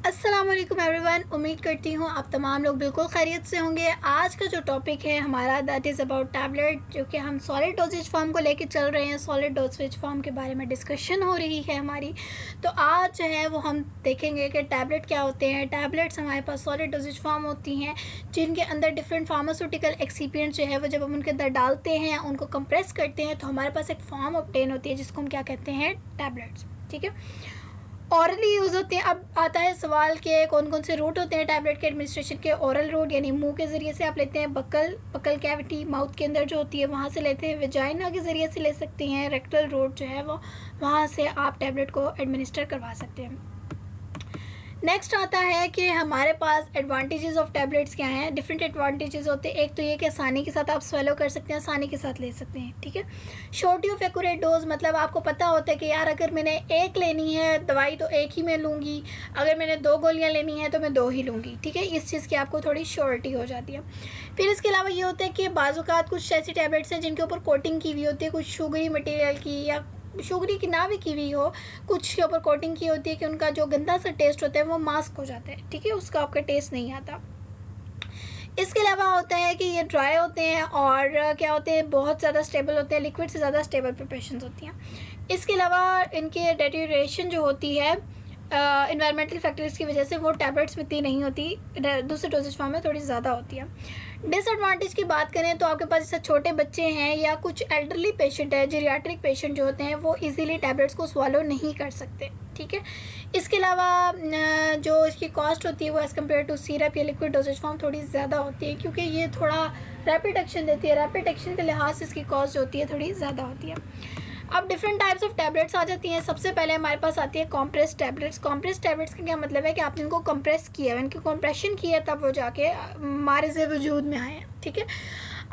अस्सलाम वालेकुम एवरीवन। उम्मीद करती हूँ आप तमाम लोग बिल्कुल खैरियत से होंगे। आज का जो टॉपिक है हमारा दैट इज़ अबाउट टैबलेट, जो कि हम सॉलिड डोजेज फॉर्म को लेके चल रहे हैं। सॉलिड डोजेज फॉर्म के बारे में डिस्कशन हो रही है हमारी। तो आज जो है वो हम देखेंगे कि टैबलेट क्या होते हैं। टैबलेट्स हमारे पास सॉलिड डोजेज फॉर्म होती हैं जिनके अंदर डिफरेंट फार्मास्यूटिकल एक्सिपिएंट जो है वो जब हम उनके अंदर डालते हैं, उनको कंप्रेस करते हैं, तो हमारे पास एक फॉर्म ऑब्टेन होती है जिसको हम क्या कहते हैं, टैबलेट्स। ठीक है, औरली यूज़ होते हैं। अब आता है सवाल कि कौन कौन से रूट होते हैं टैबलेट के एडमिनिस्ट्रेशन के। ओरल रूट यानी मुंह के ज़रिए से आप लेते हैं, बकल कैविटी माउथ के अंदर जो होती है वहाँ से लेते हैं, वेजाइना के ज़रिए से ले सकते हैं, रेक्टल रूट जो है वो वहाँ से आप टैबलेट को एडमिनिस्टर करवा सकते हैं। नेक्स्ट आता है कि हमारे पास एडवांटेजेस ऑफ टैबलेट्स क्या हैं। डिफरेंट एडवांटेजेस होते हैं। एक तो ये कि आसानी के साथ आप स्वेलो कर सकते हैं, आसानी के साथ ले सकते हैं। ठीक है, शॉर्टी ऑफ एक्यूरेट डोज, मतलब आपको पता होता है कि यार अगर मैंने एक लेनी है दवाई तो एक ही मैं लूँगी, अगर मैंने 2 गोलियाँ लेनी है तो मैं 2 ही लूँगी। ठीक है, इस चीज़ की आपको थोड़ी श्योरिटी हो जाती है। फिर इसके अलावा ये होता है कि बाज़-औक़ात कुछ ऐसी टैबलेट्स हैं जिनके ऊपर कोटिंग की हुई होती है, कुछ शुगरी मटेरियल की या शुगरी की ना भी की हुई हो, कुछ के ऊपर कोटिंग की होती है कि उनका जो गंदा सा टेस्ट होता है वो मास्क हो जाता है। ठीक है, उसका आपका टेस्ट नहीं आता। इसके अलावा होता है कि ये ड्राई होते हैं और क्या होते हैं, बहुत ज़्यादा स्टेबल होते हैं, लिक्विड से ज़्यादा स्टेबल प्रिपरेशंस होती हैं। इसके अलावा इनके डेटोरेशन जो होती है इन्वायरमेंटल फैक्टर्स की वजह से वो टैबलेट्स में इतनी नहीं होती, दूसरे डोजेज फॉर्म में थोड़ी ज़्यादा होती है। डिसएडवांटेज की बात करें तो आपके पास जैसे छोटे बच्चे हैं या कुछ एल्डरली पेशेंट है, जीरियाट्रिक पेशेंट जो होते हैं वो इजीली टैबलेट्स को स्वालो नहीं कर सकते। ठीक है, इसके अलावा जो इसकी कॉस्ट होती है वो एज़ कम्पेयर टू सिरप या लिक्विड डोजेज फॉर्म थोड़ी ज़्यादा होती है, क्योंकि ये थोड़ा रैपिड एक्शन देती है। रैपिड एक्शन के लिहाज से इसकी कॉस्ट जो होती है थोड़ी ज़्यादा होती है। अब डिफरेंट टाइप्स ऑफ टैबलेट्स आ जाती हैं। सबसे पहले हमारे पास आती है कॉम्प्रेस टैबलेट्स। कॉम्प्रेस टैबलेट्स का क्या मतलब है कि आपने इनको कंप्रेस किया है, इनकी कंप्रेशन की है, तब वो जाके हमारे से वजूद में आए हैं। ठीक है,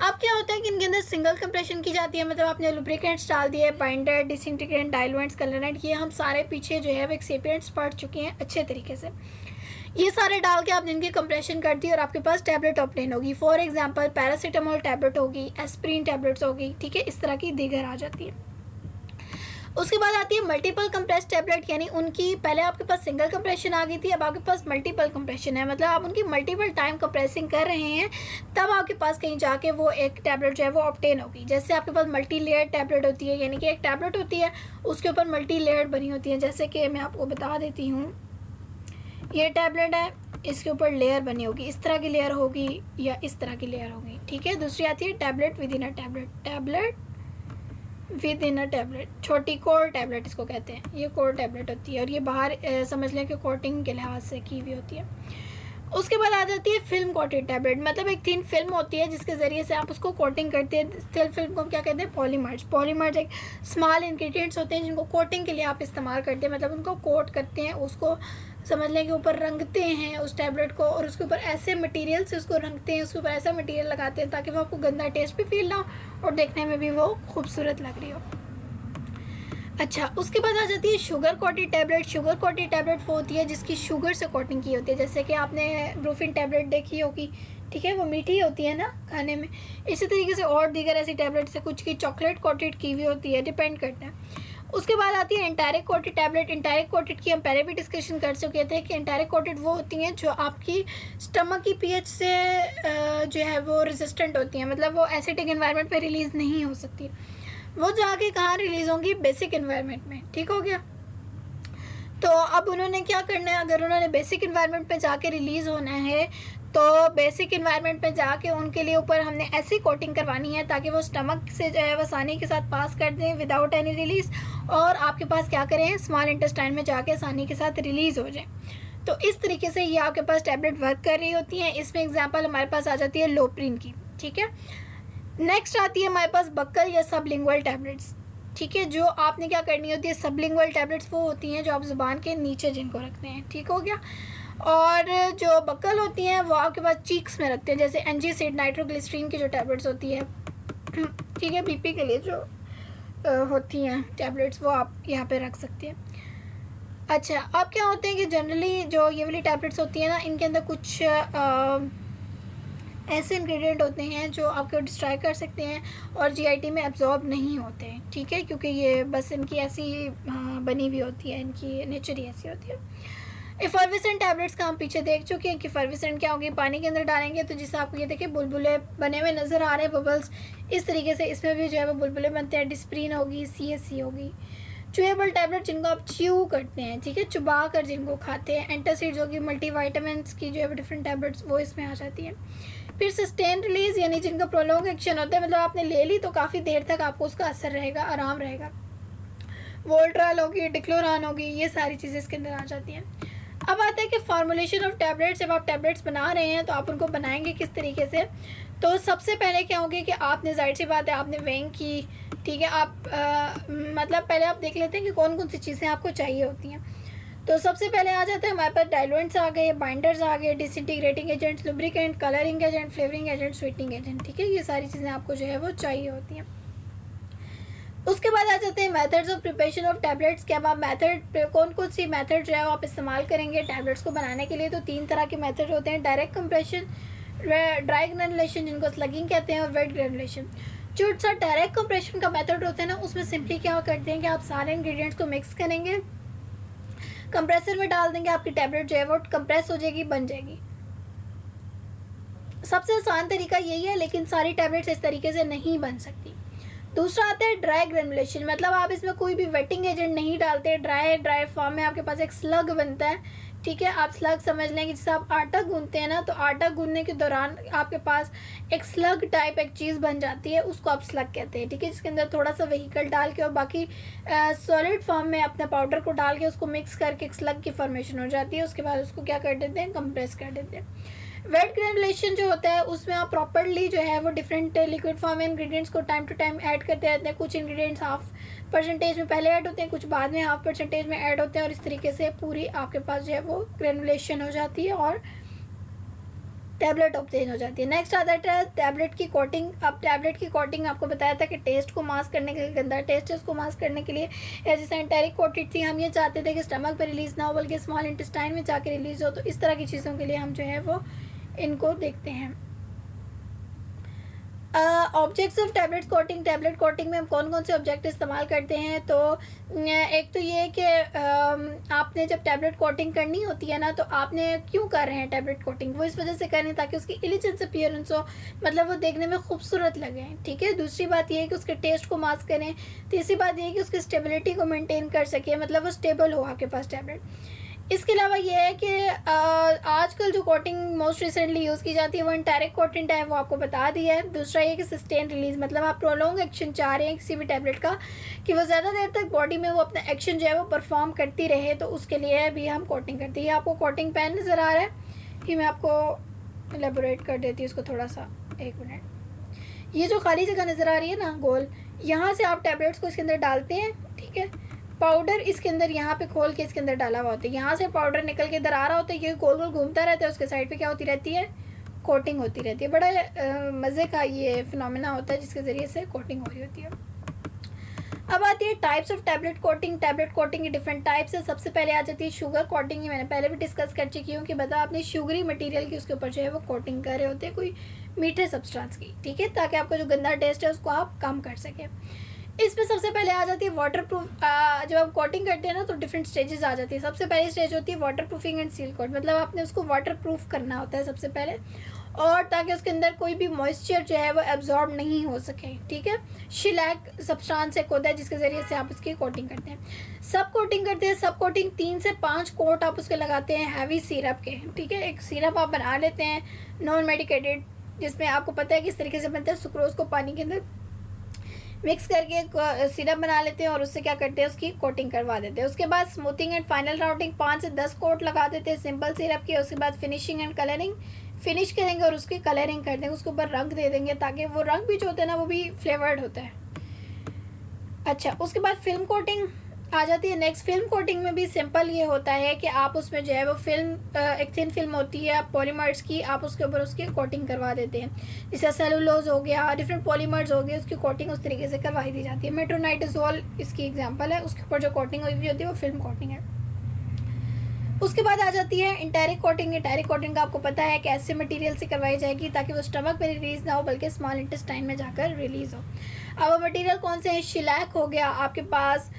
अब क्या होता है कि इनके अंदर सिंगल कंप्रेशन की जाती है, मतलब आपने लुब्रिकेंट्स डाल दिए, बाइंडर, डिसइंटीग्रेंट, डाइलुएंट्स, कलरेंट, ये हम सारे पीछे जो है वो एक्सिपिएंट्स पढ़ चुके हैं अच्छे तरीके से। ये सारे डाल के आपने इनकी कंप्रेशन कर दी और आपके पास टैबलेट ऑब्टेन होगी। फॉर एग्जांपल पैरासीटामोल टैबलेट होगी, एस्प्रिन टैबलेट्स होगी। ठीक है, इस तरह की दीगर आ जाती है। उसके बाद आती है मल्टीपल कंप्रेस टैबलेट, यानी उनकी पहले आपके पास सिंगल कंप्रेशन आ गई थी, अब आपके पास मल्टीपल कंप्रेशन है, मतलब आप उनकी मल्टीपल टाइम कंप्रेसिंग कर रहे हैं, तब आपके पास कहीं जाके वो एक टैबलेट जो है वो ऑब्टेन होगी। जैसे आपके पास मल्टी लेयर टैबलेट होती है, यानी कि एक टैबलेट होती है उसके ऊपर मल्टी लेयर बनी होती है। जैसे कि मैं आपको बता देती हूँ, ये टैबलेट है, इसके ऊपर लेयर बनी होगी, इस तरह की लेयर होगी या इस तरह की लेयर होगी। ठीक है, दूसरी आती है tablet with in a tablet, tablet with in a tablet, छोटी कोर टैबलेट इसको कहते हैं। ये कोर टैबलेट होती है और ये बाहर समझ लें कि कोटिंग के लिहाज से की हुई होती है। उसके बाद आ जाती है फिल्म कोटेड टैबलेट, मतलब एक थिन फिल्म होती है जिसके ज़रिए से आप उसको कोटिंग करते हैं। थिन फिल्म को क्या कहते हैं, पॉलीमर्स। पॉलीमर्स एक स्मॉल इंग्रेडिएंट्स होते हैं जिनको कोटिंग के लिए आप इस्तेमाल करते हैं, मतलब उनको कोट करते हैं, उसको समझ लें कि ऊपर रंगते हैं उस टैबलेट को, और उसके ऊपर ऐसे मटेरियल से उसको रंगते हैं, उसके ऊपर ऐसा मटेरियल लगाते हैं ताकि वो आपको गंदा टेस्ट भी फील ना हो और देखने में भी वो खूबसूरत लग रही हो। अच्छा, उसके बाद आ जाती है sugar coated tablet. Sugar coated tablet वो होती है जिसकी शुगर से कोटिंग की होती है, जैसे कि आपने ब्रूफिन टैबलेट देखी होगी। ठीक है, वो मीठी होती है ना खाने में। इसी तरीके से और दीगर ऐसी टैबलेट्स है, कुछ की चॉकलेट कोटेड की हुई होती है, डिपेंड करता है। उसके बाद आती है एंटारिक कोटेड टैबलेट। एंटारिक कोटेड की हम पहले भी डिस्कशन कर चुके थे कि एंटारिक कोटेड वो होती हैं जो आपकी स्टमक की पीएच से जो है वो रेजिस्टेंट होती हैं, मतलब वो एसिडिक एनवायरनमेंट पे रिलीज़ नहीं हो सकती। वो जाके कहाँ रिलीज़ होंगी, बेसिक एनवायरनमेंट में। ठीक हो गया, तो अब उन्होंने क्या करना है, अगर उन्होंने बेसिक एनवायरनमेंट पे जाके रिलीज़ होना है तो बेसिक एनवायरनमेंट पे जाके उनके लिए ऊपर हमने ऐसी कोटिंग करवानी है ताकि वो स्टमक से जो है वो आसानी के साथ पास कर दें विदाउट एनी रिलीज़, और आपके पास क्या करें, स्मॉल इंटेस्टाइन में जाके आसानी के साथ रिलीज़ हो जाए। तो इस तरीके से ये आपके पास टैबलेट वर्क कर रही होती हैं। इसमें एग्जाम्पल हमारे पास आ जाती है लोप्रिन की। ठीक है, नेक्स्ट आती है हमारे पास बक्कल या सबलिंगुअल टैबलेट्स। ठीक है, जो आपने क्या करनी होती है, सबलिंगुअल टैबलेट्स वो होती हैं जो आप ज़ुबान के नीचे जिनको रखते हैं। ठीक हो गया, और जो बक्कल होती हैं वो आपके पास चीक्स में रखते हैं, जैसे एनजीसिड, नाइट्रोग्लिसरीन की जो टैबलेट्स होती है। ठीक है, बीपी के लिए जो होती हैं टैबलेट्स वो आप यहाँ पे रख सकते हैं। अच्छा, अब क्या होते हैं कि जनरली जो ये वाली टैबलेट्स होती हैं ना, इनके अंदर कुछ ऐसे इंग्रेडिएंट होते हैं जो आपको डिस्ट्रॉय कर सकते हैं और जीआईटी में एब्जॉर्ब नहीं होते हैं। ठीक है, क्योंकि ये बस इनकी ऐसी बनी हुई होती है, इनकी नेचर ही ऐसी होती है। एफर्वेसेंट टैबलेट्स का हम पीछे देख चुके हैं कि एफर्वेसेंट क्या होगी, पानी के अंदर डालेंगे तो जिससे आपको ये देखिए बुलबुले बने हुए नज़र आ रहे हैं, बबल्स। इस तरीके से इसमें भी जो है वो बुलबुले बनते हैं। डिस्प्रीन होगी, CSC होगी। चुएबल टैबलेट जिनको आप च्यू करते हैं, ठीक है, चुबा कर जिनको खाते हैं। एंटासिड्स होगी, मल्टीवाइटामिन्स की जो है डिफरेंट टैबलेट्स वो इसमें आ जाती हैं। फिर सस्टेन रिलीज यानी जिनका प्रोलॉन्ग एक्शन होता है, मतलब आपने ले ली तो काफ़ी देर तक आपको उसका असर रहेगा, आराम रहेगा। वोल्ट्राल होगी, डिक्लोरान होगी, ये सारी चीज़ें इसके अंदर आ जाती हैं। अब आता है कि फार्मूलेशन ऑफ टैबलेट्स। जब आप टैबलेट्स बना रहे हैं तो आप उनको बनाएंगे किस तरीके से। तो सबसे पहले क्या होगी कि आपने, जाहिर सी बात है, आपने वेइंग की, ठीक है। आप मतलब पहले आप देख लेते हैं कि कौन कौन सी चीज़ें आपको चाहिए होती हैं। तो सबसे पहले आ जाता है हमारे पास डाइलुएंट्स आ गए, बाइंडर्स आ गए, disintegrating agents, lubricant, colouring agent, flavouring agent, sweetening agent, ठीक है। ये सारी चीज़ें आपको जो है वो चाहिए होती हैं। उसके बाद आ जाते हैं methods of preparation of tablets. कि अब आप मेथड, कौन कौन सी मेथड जो है वो आप इस्तेमाल करेंगे टैबलेट्स को बनाने के लिए। तो 3 तरह के मेथड होते हैं, डायरेक्ट कंप्रेशन, ड्राई ग्रेनुलेशन जिनको स्लगिंग कहते हैं, और वेट ग्रेनुलेशन। जो सा डायरेक्ट कंप्रेशन का मेथड होता है ना, उसमें सिंपली क्या करते हैं कि आप सारे इंग्रेडिएंट्स को मिक्स करेंगे, कंप्रेसर में डाल देंगे, आपकी टैबलेट जो है वो कंप्रेस हो जाएगी, बन जाएगी। सबसे आसान तरीका यही है, लेकिन सारी टैबलेट्स इस तरीके से नहीं बन सकती। दूसरा आता है ड्राई ग्रेनुलेशन, मतलब आप इसमें कोई भी वेटिंग एजेंट नहीं डालते, ड्राई फॉर्म में आपके पास एक स्लग बनता है, ठीक है। आप स्लग समझ लें कि जैसे आप आटा गूंथते हैं ना, तो आटा गूंथने के दौरान आपके पास एक स्लग टाइप एक चीज़ बन जाती है, उसको आप स्लग कहते हैं, ठीक है। जिसके अंदर थोड़ा सा व्हीकल डाल के और बाकी सॉलिड फॉर्म में अपने पाउडर को डाल के उसको मिक्स करके एक स्लग की फॉर्मेशन हो जाती है। उसके बाद उसको क्या कर देते हैं, कंप्रेस कर देते हैं। वेट ग्रेनुलेशन जो होता है उसमें आप प्रॉपरली जो है वो डिफरेंट लिक्विड फॉर्म में इंग्रेडिएंट्स को टाइम टू टाइम ऐड करते रहते हैं। कुछ इंग्रेडिएंट्स 0.5% में पहले ऐड होते हैं, कुछ बाद में 0.5% में ऐड होते हैं, और इस तरीके से पूरी आपके पास जो है वो ग्रेनुलेशन हो जाती है और टैबलेट ऑब्टेन हो जाती है। नेक्स्ट आता है टैबलेट की कोटिंग। अब टैबलेट की कोटिंग आपको बताया था कि टेस्ट को मास्क करने के लिए, गंदा टेस्ट है उसको मास्क करने के लिए जैसे एंटेरिक कोटेड थी। हम ये चाहते थे कि स्टमक पे रिलीज़ ना हो बल्कि स्मॉल इंटेस्टाइन में जाके रिलीज़ हो। तो इस तरह की चीज़ों के लिए हम जो है वो इनको देखते हैं। Objects of tablet coating. Tablet coating में हम कौन कौन से ऑब्जेक्ट इस्तेमाल करते हैं। तो एक तो ये कि आपने जब टैबलेट कोटिंग करनी होती है ना, तो आपने क्यों कर रहे हैं टैबलेट कोटिंग, वो इस वजह से कर रहे हैं ताकि उसकी एलिजेंस अपीयरेंस हो, मतलब वो देखने में खूबसूरत लगे, ठीक है। दूसरी बात ये है कि उसके टेस्ट को मास्क करें। तीसरी बात ये है कि उसकी स्टेबिलिटी को मेंटेन कर सके, मतलब वो स्टेबल हो आपके पास टैबलेट। इसके अलावा ये है कि आजकल जो कोटिंग मोस्ट रिसेंटली यूज़ की जाती है वो एंटेरिक कोटिंग है, वो आपको बता दिया है। दूसरा ये कि सस्टेन रिलीज, मतलब आप प्रोलॉन्ग एक्शन चाह रहे हैं किसी भी टैबलेट का कि वो ज़्यादा देर तक बॉडी में वो अपना एक्शन जो है वो परफॉर्म करती रहे, तो उसके लिए भी हम कोटिंग करते हैं। ये आपको कोटिंग पेन नज़र आ रहा है, कि मैं आपको एलेबोरेट कर देती हूँ उसको थोड़ा सा, 1 मिनट। ये जो खाली जगह नज़र आ रही है ना गोल, यहाँ से आप टैबलेट्स को इसके अंदर डालते हैं, ठीक है। पाउडर इसके अंदर यहाँ पे खोल के इसके अंदर डाला हुआ होता है, यहाँ से पाउडर निकल के इधर आ रहा होता है, ये गोल गोल घूमता रहता है, उसके साइड पे क्या होती रहती है, कोटिंग होती रहती है। बड़ा मज़े का ये फिनोमेना होता है जिसके ज़रिए से कोटिंग हो रही होती है। अब आती है types of tablet coating. Tablet coating की डिफरेंट टाइप्स है। सबसे पहले आ जाती है शुगर कोटिंग। मैंने पहले भी डिस्कस कर चुकी हूँ कि बता आपने शुगरी मटेरियल की उसके ऊपर जो है वो कोटिंग कर रहे होते हैं, कोई मीठे सब्सटेंस की, ठीक है, ताकि आपका जो गंदा टेस्ट है उसको आप कम कर सकें। इसमें सबसे पहले आ जाती है वाटर प्रूफ। जब आप कोटिंग करते हैं ना तो डिफरेंट स्टेजेस आ जाती है। सबसे पहली स्टेज होती है waterproofing and seal coat, मतलब आपने उसको वाटर प्रूफ करना होता है सबसे पहले, और ताकि उसके अंदर कोई भी मॉइस्चर जो है वो एब्जॉर्ब नहीं हो सके, ठीक है। शिलैक सब्सटेंस एक होता है जिसके ज़रिए से आप उसकी कोटिंग करते हैं। सब कोटिंग करते हैं। सब कोटिंग 3 से 5 कोट आप उसके लगाते हैं हैवी सिरप के, ठीक है। एक सिरप आप बना लेते हैं नॉन मेडिकेटेड, जिसमें आपको पता है किस तरीके से बनता है। सुक्रोज को पानी के अंदर मिक्स करके एक सिरप बना लेते हैं और उससे क्या करते हैं, उसकी कोटिंग करवा देते हैं। उसके बाद स्मूथिंग एंड फाइनल राउटिंग 5 से 10 कोट लगा देते हैं सिंपल सिरप की। उसके बाद फिनिशिंग एंड कलरिंग, फिनिश करेंगे और उसकी कलरिंग कर देंगे, उसके ऊपर रंग दे देंगे ताकि वो रंग भी जो होता है ना वो भी फ्लेवर्ड होता है। अच्छा, उसके बाद फिल्म कोटिंग आ जाती है। नेक्स्ट फिल्म कोटिंग में भी सिंपल ये होता है कि आप उसमें जो है वो फिल्म, एक थिन फिल्म होती है पॉलीमर्स की, आप उसके ऊपर उसकी कोटिंग करवा देते हैं। जैसे सेलुलोज हो गया, डिफरेंट पॉलीमर्स हो गए, उसकी कोटिंग उस तरीके से करवाई दी जाती है। मेट्रोनाइट्रोजोल इसकी एग्जांपल है, उसके ऊपर जो कोटिंग हुई होती है वो फिल्म कोटिंग है। उसके बाद आ जाती है इंटेरिक कोटिंग। इंटेरिक कोटिंग का आपको पता है कि ऐसे मटेरियल से करवाई जाएगी ताकि वो स्टमक में रिलीज़ ना हो बल्कि स्मॉल इंटेस्टाइन में जाकर रिलीज़ हो। अब वो मटेरियल कौन से हैं, शिलैक हो गया आपके पास,